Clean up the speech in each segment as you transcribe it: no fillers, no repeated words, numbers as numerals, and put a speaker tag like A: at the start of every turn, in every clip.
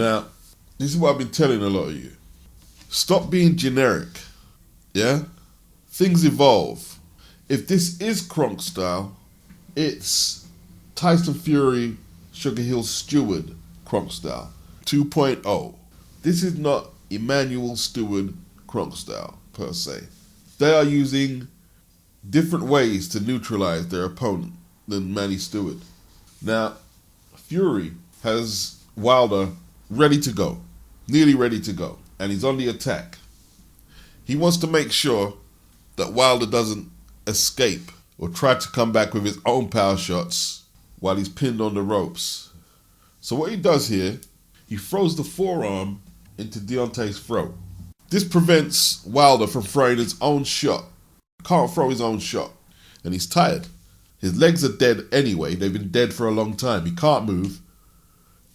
A: Now, this is what I've been telling a lot of you. Stop being generic. Yeah? Things evolve. If this is Kronk style, it's Tyson Fury, Sugar Hill Stewart Kronk style 2.0. This is not Emmanuel Stewart Kronk style per se. They are using different ways to neutralize their opponent than Manny Stewart. Now, Fury has Wilder ready to go, nearly ready to go, and he's on the attack. He wants to make sure that Wilder doesn't escape or try to come back with his own power shots while he's pinned on the ropes. So what he does here, he throws the forearm into Deontay's throat. This prevents Wilder from throwing his own shot. Can't throw his own shot. And he's tired. His legs are dead anyway. They've been dead for a long time. He can't move.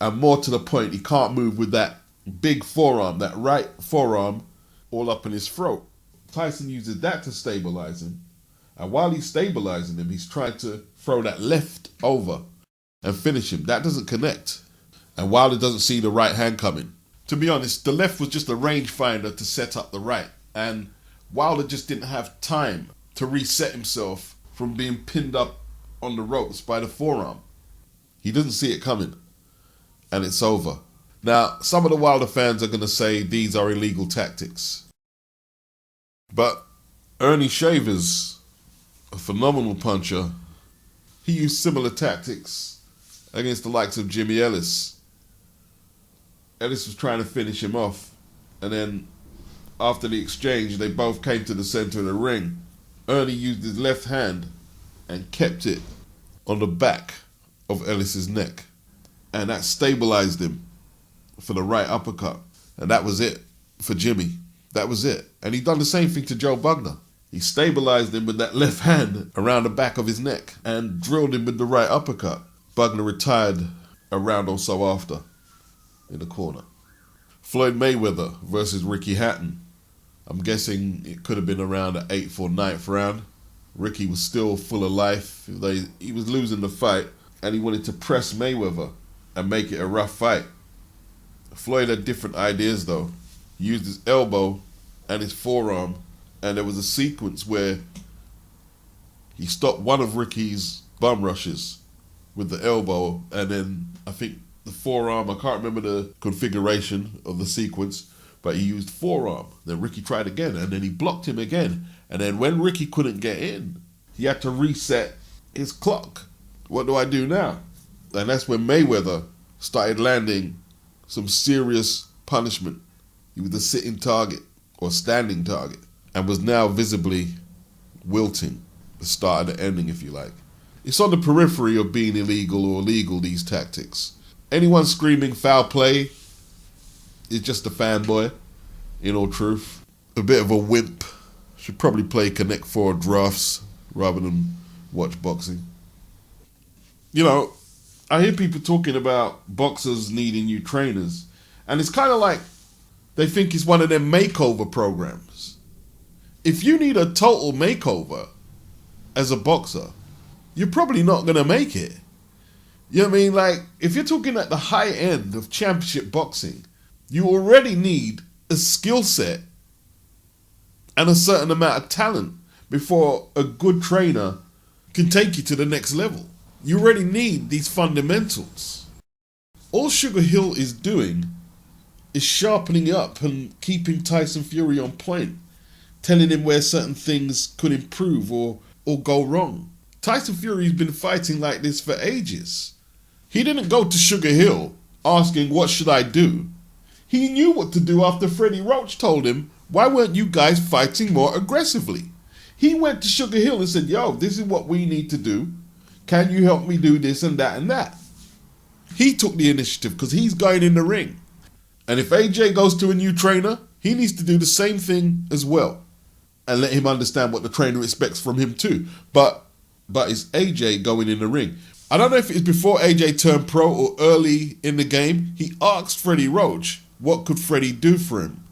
A: And more to the point, he can't move with that big forearm, that right forearm, all up in his throat. Tyson uses that to stabilize him. And while he's stabilizing him, he's trying to throw that left over and finish him. That doesn't connect. And Wilder doesn't see the right hand coming. To be honest, the left was just a rangefinder to set up the right. And Wilder just didn't have time to reset himself from being pinned up on the ropes by the forearm. He doesn't see it coming. And it's over. Now, some of the Wilder fans are going to say these are illegal tactics. But Ernie Shavers, a phenomenal puncher, he used similar tactics against the likes of Jimmy Ellis. Ellis was trying to finish him off. And then after the exchange, they both came to the center of the ring. Ernie used his left hand and kept it on the back of Ellis's neck. And that stabilized him for the right uppercut. And that was it for Jimmy. That was it. And he done the same thing to Joe Bugner. He stabilized him with that left hand around the back of his neck and drilled him with the right uppercut. Bugner retired a round or so after in the corner. Floyd Mayweather versus Ricky Hatton. I'm guessing it could have been around the 8th or 9th round. Ricky was still full of life. He was losing the fight and he wanted to press Mayweather and make it a rough fight. Floyd had different ideas though. He used his elbow and his forearm, and there was a sequence where he stopped one of Ricky's bum rushes with the elbow, and then I think the forearm, I can't remember the configuration of the sequence, but he used forearm. Then Ricky tried again, and then he blocked him again. And then when Ricky couldn't get in, he had to reset his clock. What do I do now? And that's when Mayweather started landing some serious punishment. He was a sitting target or standing target and was now visibly wilting, the start of the ending, if you like. It's on the periphery of being illegal or legal, these tactics. Anyone screaming foul play is just a fanboy, in all truth. A bit of a wimp. Should probably play Connect 4 drafts rather than watch boxing. You know, I hear people talking about boxers needing new trainers, and it's kind of like they think it's one of them makeover programs. If you need a total makeover as a boxer, you're probably not going to make it. You know what I mean? Like, if you're talking at the high end of championship boxing, you already need a skill set and a certain amount of talent before a good trainer can take you to the next level. You already need these fundamentals. All Sugar Hill is doing is sharpening up and keeping Tyson Fury on point, telling him where certain things could improve or go wrong. Tyson Fury's been fighting like this for ages. He didn't go to Sugar Hill asking, what should I do? He knew what to do after Freddie Roach told him, why weren't you guys fighting more aggressively? He went to Sugar Hill and said, yo, this is what we need to do. Can you help me do this and that and that? He took the initiative because he's going in the ring. And if AJ goes to a new trainer, he needs to do the same thing as well and let him understand what the trainer expects from him too. But it's AJ going in the ring. I don't know if it was before AJ turned pro or early in the game. He asked Freddie Roach, what could Freddie do for him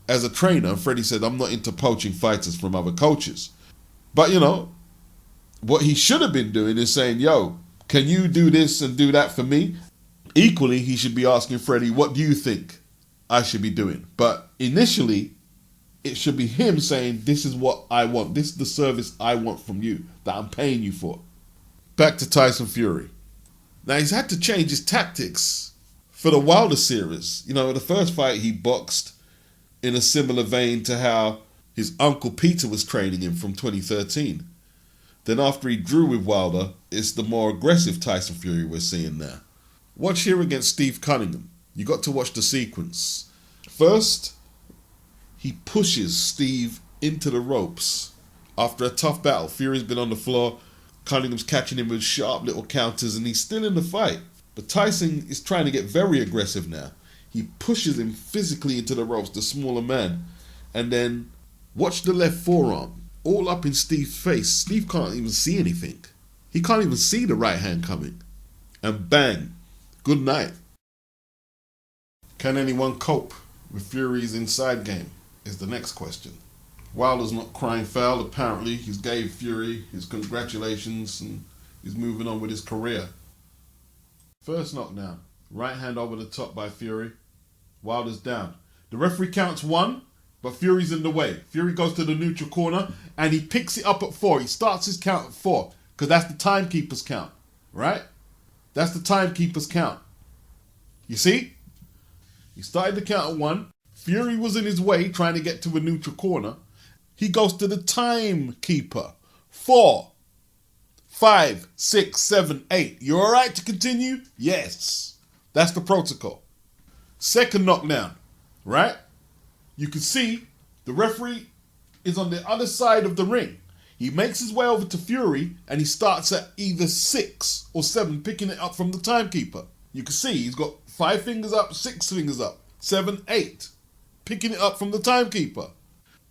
A: as a trainer? And Freddie said, I'm not into poaching fighters from other coaches. But, you know, what he should have been doing is saying, yo, can you do this and do that for me? Equally, he should be asking Freddie, what do you think I should be doing? But initially, it should be him saying, this is what I want. This is the service I want from you, that I'm paying you for. Back to Tyson Fury. Now, he's had to change his tactics for the Wilder series. You know, the first fight he boxed in a similar vein to how his uncle Peter was training him from 2013. Then after he drew with Wilder, it's the more aggressive Tyson Fury we're seeing now. Watch here against Steve Cunningham. You got to watch the sequence. First, he pushes Steve into the ropes. After a tough battle, Fury's been on the floor. Cunningham's catching him with sharp little counters and he's still in the fight. But Tyson is trying to get very aggressive now. He pushes him physically into the ropes, the smaller man. And then watch the left forearm, all up in Steve's face. Steve can't even see anything. He can't even see the right hand coming. And bang, good night. Can anyone cope with Fury's inside game is the next question. Wilder's not crying foul. Apparently, he's gave Fury his congratulations and he's moving on with his career. First knockdown. Right hand over the top by Fury. Wilder's down. The referee counts 1, but Fury's in the way. Fury goes to the neutral corner and he picks it up at 4. He starts his count at 4 because that's the timekeeper's count, right? That's the timekeeper's count. You see? He started the count at 1. Fury was in his way trying to get to a neutral corner. He goes to the timekeeper. 4, 5, 6, 7, 8. You all right to continue? Yes. That's the protocol. Second knockdown, right? You can see the referee is on the other side of the ring. He makes his way over to Fury and he starts at either 6 or 7, picking it up from the timekeeper. You can see he's got 5 fingers up, 6 fingers up, 7, 8, picking it up from the timekeeper.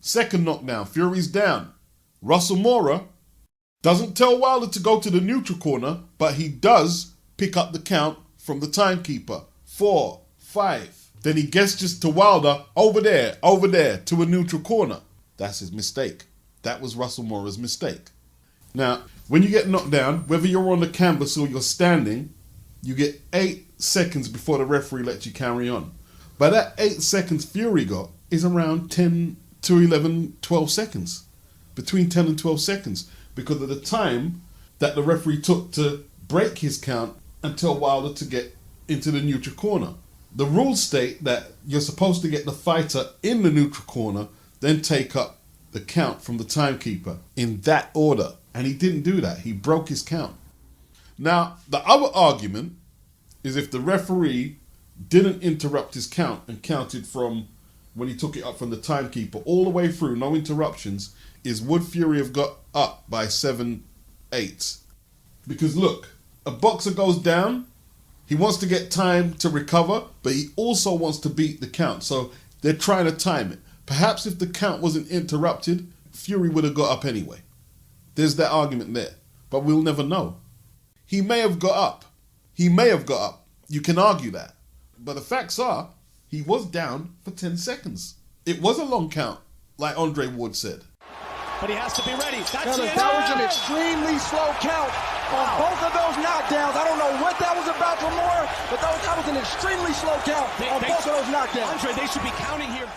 A: Second knockdown, Fury's down. Russell Mora doesn't tell Wilder to go to the neutral corner, but he does pick up the count from the timekeeper. 4, 5. Then he gestures to Wilder, over there, to a neutral corner. That's his mistake. That was Russell Mora's mistake. Now, when you get knocked down, whether you're on the canvas or you're standing, you get 8 seconds before the referee lets you carry on. But that 8 seconds Fury got is around 10 to 11, 12 seconds. Between 10 and 12 seconds. Because of the time that the referee took to break his count and tell Wilder to get into the neutral corner. The rules state that you're supposed to get the fighter in the neutral corner, then take up the count from the timekeeper in that order. And he didn't do that. He broke his count. Now, the other argument is if the referee didn't interrupt his count and counted from when he took it up from the timekeeper all the way through, no interruptions, is would Fury have got up by 7, 8? Because look, a boxer goes down, he wants to get time to recover, but he also wants to beat the count. So they're trying to time it. Perhaps if the count wasn't interrupted, Fury would have got up anyway. There's that argument there. But we'll never know. He may have got up. He may have got up. You can argue that. But the facts are, he was down for 10 seconds. It was a long count, like Andre Ward said.
B: But he has to be ready.
C: That was an extremely slow count on both of those knockdowns. I don't know what that was about for Moore, but that was an extremely slow count on both of those knockdowns.
B: Andre, they should be counting here.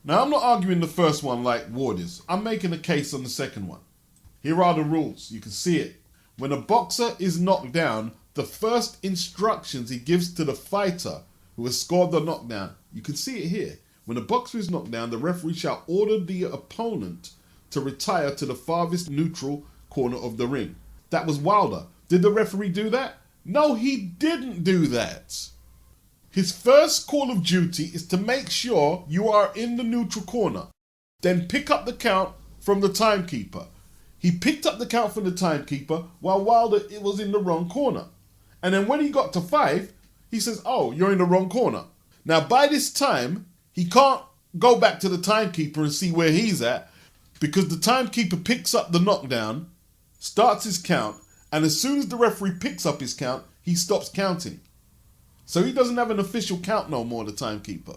A: Now, I'm not arguing the first one like Ward is. I'm making a case on the second one. Here are the rules. You can see it. When a boxer is knocked down, the first instructions he gives to the fighter who has scored the knockdown, you can see it here. When a boxer is knocked down, the referee shall order the opponent to retire to the farthest neutral corner of the ring. That was Wilder. Did the referee do that? No, he didn't do that. His first call of duty is to make sure you are in the neutral corner. Then pick up the count from the timekeeper. He picked up the count from the timekeeper while Wilder was in the wrong corner. And then when he got to 5, he says, oh, you're in the wrong corner. Now, by this time, he can't go back to the timekeeper and see where he's at because the timekeeper picks up the knockdown, starts his count, and as soon as the referee picks up his count, he stops counting. So he doesn't have an official count no more, the timekeeper.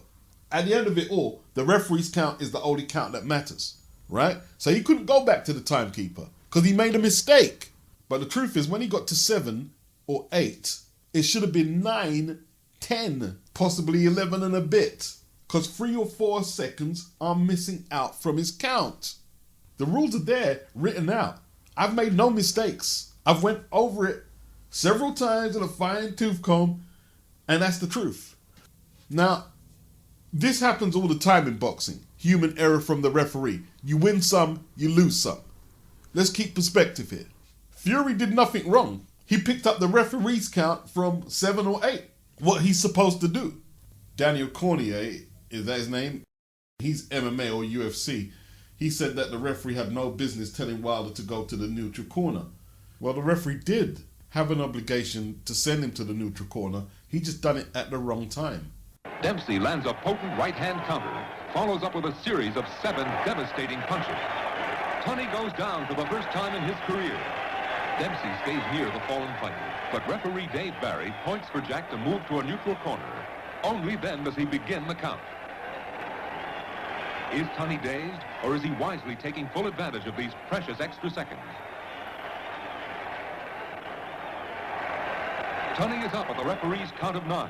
A: At the end of it all, the referee's count is the only count that matters, right? So he couldn't go back to the timekeeper because he made a mistake. But the truth is, when he got to 7 or 8, It should have been 9, 10, possibly 11 and a bit, because 3 or 4 seconds are missing out from his count. The rules are there, written out. I've made no mistakes. I've went over it several times with a fine-tooth comb, and that's the truth. Now, this happens all the time in boxing. Human error from the referee. You win some, you lose some. Let's keep perspective here. Fury did nothing wrong. He picked up the referee's count from 7 or 8. What he's supposed to do. Daniel Cormier, is that his name? He's MMA or UFC. He said that the referee had no business telling Wilder to go to the neutral corner. Well, the referee did have an obligation to send him to the neutral corner. He just done it at the wrong time.
D: Dempsey lands a potent right-hand counter, follows up with a series of 7 devastating punches. Tunney goes down for the first time in his career. Dempsey stays near the fallen fighter, but referee Dave Barry points for Jack to move to a neutral corner. Only then does he begin the count. Is Tunney dazed, or is he wisely taking full advantage of these precious extra seconds? Tunney is up at the referee's count of 9.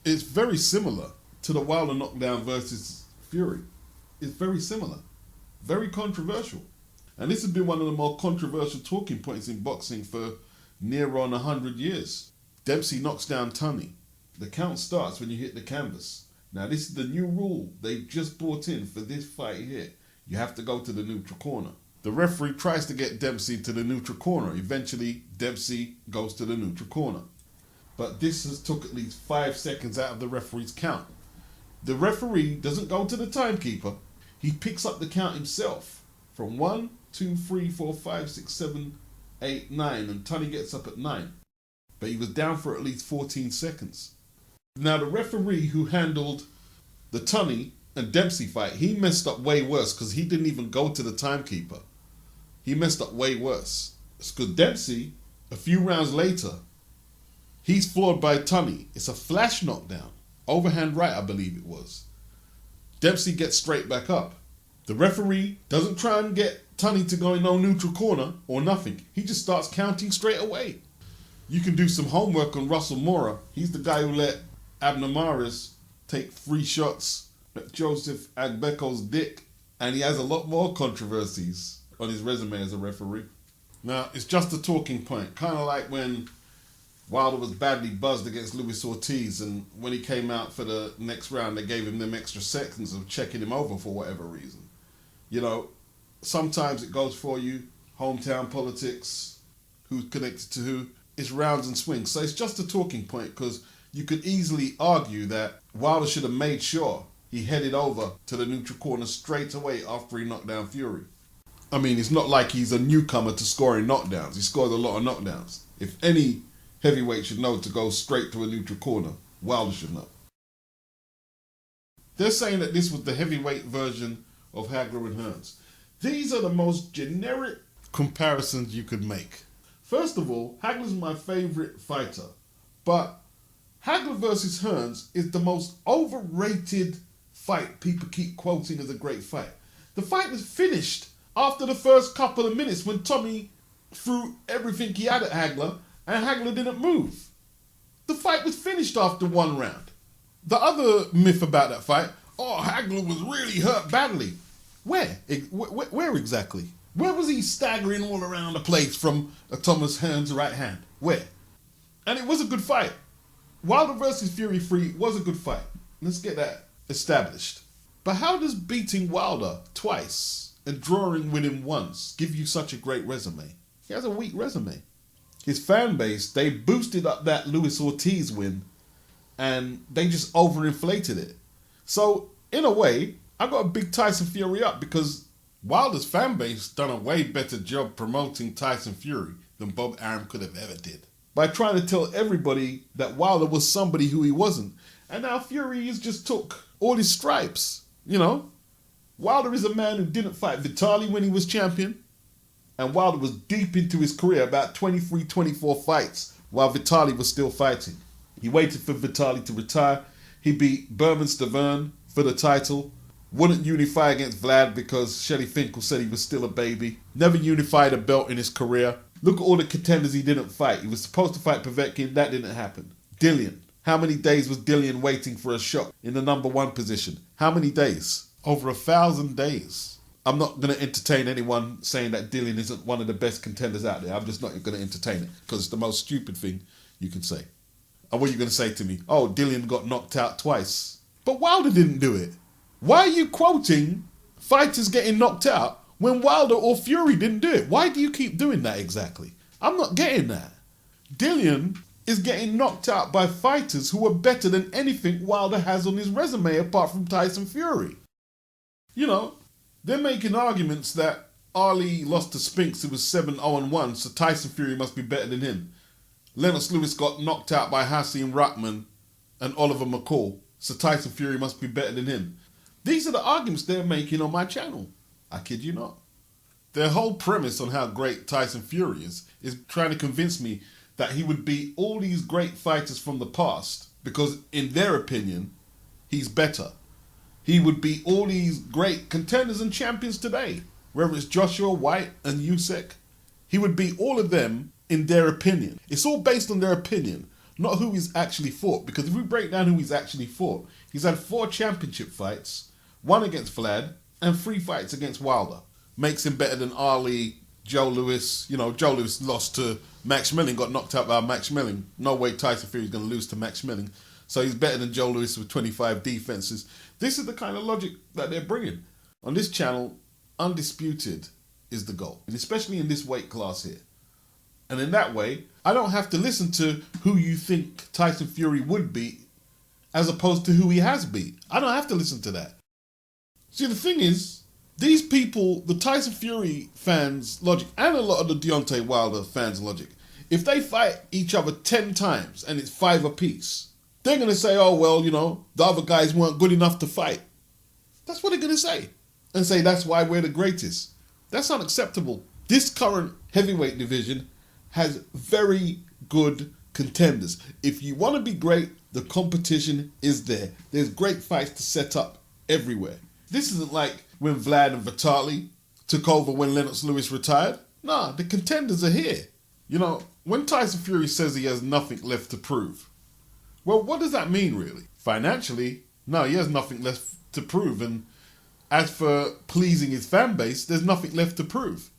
A: It's very similar to the Wilder knockdown versus Fury. It's very similar. Very controversial. And this has been one of the more controversial talking points in boxing for near on 100 years. Dempsey knocks down Tunney. The count starts when you hit the canvas. Now this is the new rule they've just brought in for this fight here. You have to go to the neutral corner. The referee tries to get Dempsey to the neutral corner. Eventually, Dempsey goes to the neutral corner. But this has took at least 5 seconds out of the referee's count. The referee doesn't go to the timekeeper. He picks up the count himself from 1, 2, 3, 4, 5, 6, 7, 8, 9, and Tunney gets up at 9. But he was down for at least 14 seconds. Now the referee who handled the Tunney and Dempsey fight, he messed up way worse because he didn't even go to the timekeeper. He messed up way worse. Because Dempsey, a few rounds later, he's floored by Tunney. It's a flash knockdown. Overhand right, I believe it was. Dempsey gets straight back up. The referee doesn't try and get Tunney to go in no neutral corner or nothing. He just starts counting straight away. You can do some homework on Russell Mora. He's the guy who let Abner Mares take 3 shots at Joseph Agbeko's dick. And he has a lot more controversies on his resume as a referee. Now, it's just a talking point. Kind of like when Wilder was badly buzzed against Luis Ortiz, and when he came out for the next round, they gave him them extra seconds of checking him over for whatever reason. You know, sometimes it goes for you. Hometown politics, who's connected to who. It's rounds and swings. So it's just a talking point because you could easily argue that Wilder should have made sure he headed over to the neutral corner straight away after he knocked down Fury. I mean, it's not like he's a newcomer to scoring knockdowns. He scored a lot of knockdowns. If any heavyweight should know to go straight to a neutral corner, Wilder should know. They're saying that this was the heavyweight version of Hagler and Hearns. These are the most generic comparisons you could make. First of all, Hagler's my favorite fighter, but Hagler versus Hearns is the most overrated fight people keep quoting as a great fight. The fight was finished after the first couple of minutes when Tommy threw everything he had at Hagler and Hagler didn't move. The fight was finished after 1 round. The other myth about that fight, Hagler was really hurt badly. Where? Where exactly? Where was he staggering all around the place from Thomas Hearns' right hand? Where? And it was a good fight. Wilder versus Fury 3 was a good fight. Let's get that established. But how does beating Wilder twice and drawing with him once give you such a great resume? He has a weak resume. His fan base, they boosted up that Luis Ortiz win and they just overinflated it. So, in a way, I got a big Tyson Fury up because Wilder's fan base done a way better job promoting Tyson Fury than Bob Arum could have ever did. By trying to tell everybody that Wilder was somebody who he wasn't. And now Fury has just took all his stripes, you know. Wilder is a man who didn't fight Vitali when he was champion. And Wilder was deep into his career, about 23, 24 fights, while Vitali was still fighting. He waited for Vitali to retire. He beat Berman Stavern for the title. Wouldn't unify against Vlad because Shelly Finkel said he was still a baby. Never unified a belt in his career. Look at all the contenders he didn't fight. He was supposed to fight Povetkin. That didn't happen. Dillian. How many days was Dillian waiting for a shot in the number 1 position? How many days? Over 1,000 days. I'm not going to entertain anyone saying that Dillian isn't one of the best contenders out there. I'm just not going to entertain it because it's the most stupid thing you can say. And what are you going to say to me? Oh, Dillian got knocked out twice. But Wilder didn't do it. Why are you quoting fighters getting knocked out when Wilder or Fury didn't do it? Why do you keep doing that exactly? I'm not getting that. Dillian is getting knocked out by fighters who are better than anything Wilder has on his resume apart from Tyson Fury. You know, they're making arguments that Ali lost to Spinks who was 7-0-1, so Tyson Fury must be better than him. Lennox Lewis got knocked out by Hasim Rahman and Oliver McCall, so Tyson Fury must be better than him. These are the arguments they're making on my channel. I kid you not. Their whole premise on how great Tyson Fury is trying to convince me that he would beat all these great fighters from the past because, in their opinion, he's better. He would beat all these great contenders and champions today, whether it's Joshua, White, and Usyk. He would beat all of them in their opinion. It's all based on their opinion, not who he's actually fought. Because if we break down who he's actually fought, he's had 4 championship fights, 1 against Vlad, and 3 fights against Wilder. Makes him better than Ali, Joe Louis. You know, Joe Louis lost to Max Schmeling, got knocked out by Max Schmeling. No way Tyson Fury's going to lose to Max Schmeling. So he's better than Joe Louis with 25 defenses. This is the kind of logic that they're bringing. On this channel, undisputed is the goal. And especially in this weight class here. And in that way, I don't have to listen to who you think Tyson Fury would beat as opposed to who he has beat. I don't have to listen to that. See, the thing is, these people, the Tyson Fury fans' logic, and a lot of the Deontay Wilder fans' logic, if they fight each other 10 times and it's 5 apiece, they're going to say, oh, well, you know, the other guys weren't good enough to fight. That's what they're going to say. And say that's why we're the greatest. That's unacceptable. This current heavyweight division has very good contenders. If you want to be great, the competition is there. There's great fights to set up everywhere. This isn't like when Vlad and Vitali took over when Lennox Lewis retired. Nah, the contenders are here. You know, when Tyson Fury says he has nothing left to prove, well, what does that mean really? Financially, no, he has nothing left to prove. And as for pleasing his fan base, there's nothing left to prove.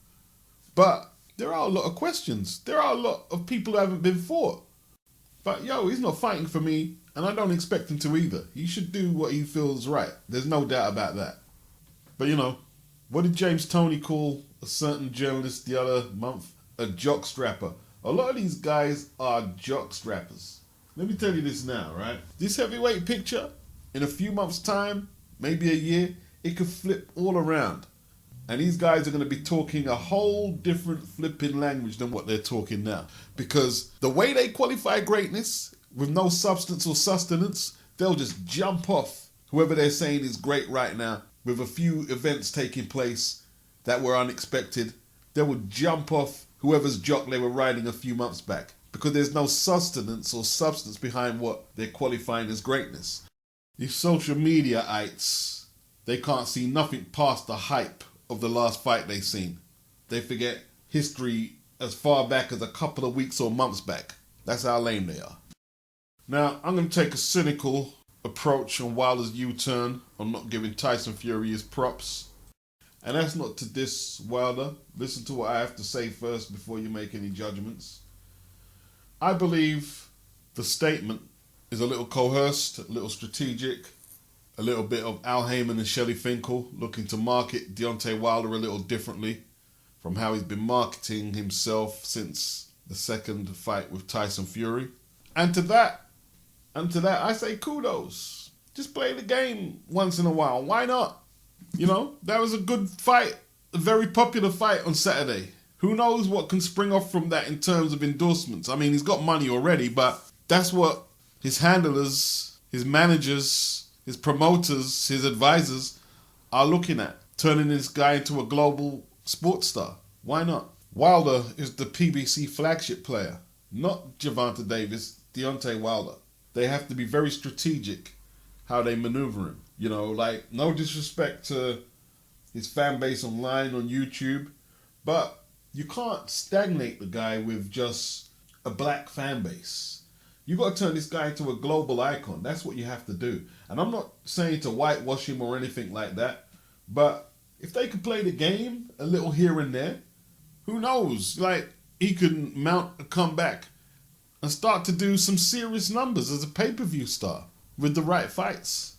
A: But there are a lot of questions. There are a lot of people who haven't been fought. But yo, he's not fighting for me, and I don't expect him to either. He should do what he feels right. There's no doubt about that. But you know, what did James Toney call a certain journalist the other month? A jockstrapper. A lot of these guys are jockstrappers. Let me tell you this now, right? This heavyweight picture, in a few months' time, maybe a year, it could flip all around. And these guys are going to be talking a whole different flipping language than what they're talking now. Because the way they qualify greatness, with no substance or sustenance, they'll just jump off whoever they're saying is great right now. With a few events taking place that were unexpected, they would jump off whoever's jock they were riding a few months back. Because there's no sustenance or substance behind what they're qualifying as greatness. These social media-ites, they can't see nothing past the hype of the last fight they've seen. They forget history as far back as a couple of weeks or months back. That's how lame they are. Now, I'm going to take a cynical approach on Wilder's U-turn on not giving Tyson Fury his props. And that's not to diss Wilder. Listen to what I have to say first before you make any judgments. I believe the statement is a little coerced, a little strategic, a little bit of Al Heyman and Shelley Finkel looking to market Deontay Wilder a little differently from how he's been marketing himself since the second fight with Tyson Fury. And to that, I say kudos. Just play the game once in a while. Why not? You know, that was a good fight, a very popular fight on Saturday. Who knows what can spring off from that in terms of endorsements? I mean, he's got money already, but that's what his handlers, his managers, his promoters, his advisors are looking at. Turning this guy into a global sports star. Why not? Wilder is the PBC flagship player, not Gervonta Davis, Deontay Wilder. They have to be very strategic how they maneuver him. You know, like, no disrespect to his fan base online on YouTube, but You can't stagnate the guy with just a black fan base. You got to turn this guy into a global icon. That's what you have to do. And I'm not saying to whitewash him or anything like that, but if they could play the game a little here and there, who knows? Like, he could mount a comeback and start to do some serious numbers as a pay-per-view star with the right fights.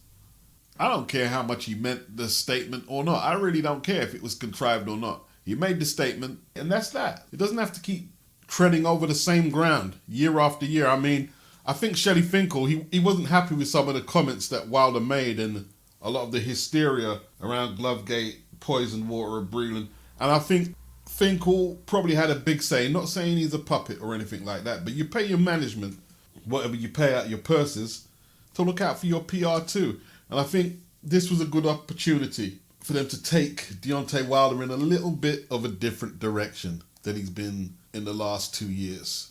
A: I don't care how much he meant the statement or not. I really don't care if it was contrived or not. He made the statement, and that's that. It doesn't have to keep treading over the same ground year after year. I mean, I think Shelly Finkel, he wasn't happy with some of the comments that Wilder made and a lot of the hysteria around Glovegate, Poison Water, and Breland. And I think Finkel probably had a big say. Not saying he's a puppet or anything like that, but you pay your management, whatever you pay out your purses, to look out for your PR too. And I think this was a good opportunity for them to take Deontay Wilder in a little bit of a different direction than he's been in the last 2 years.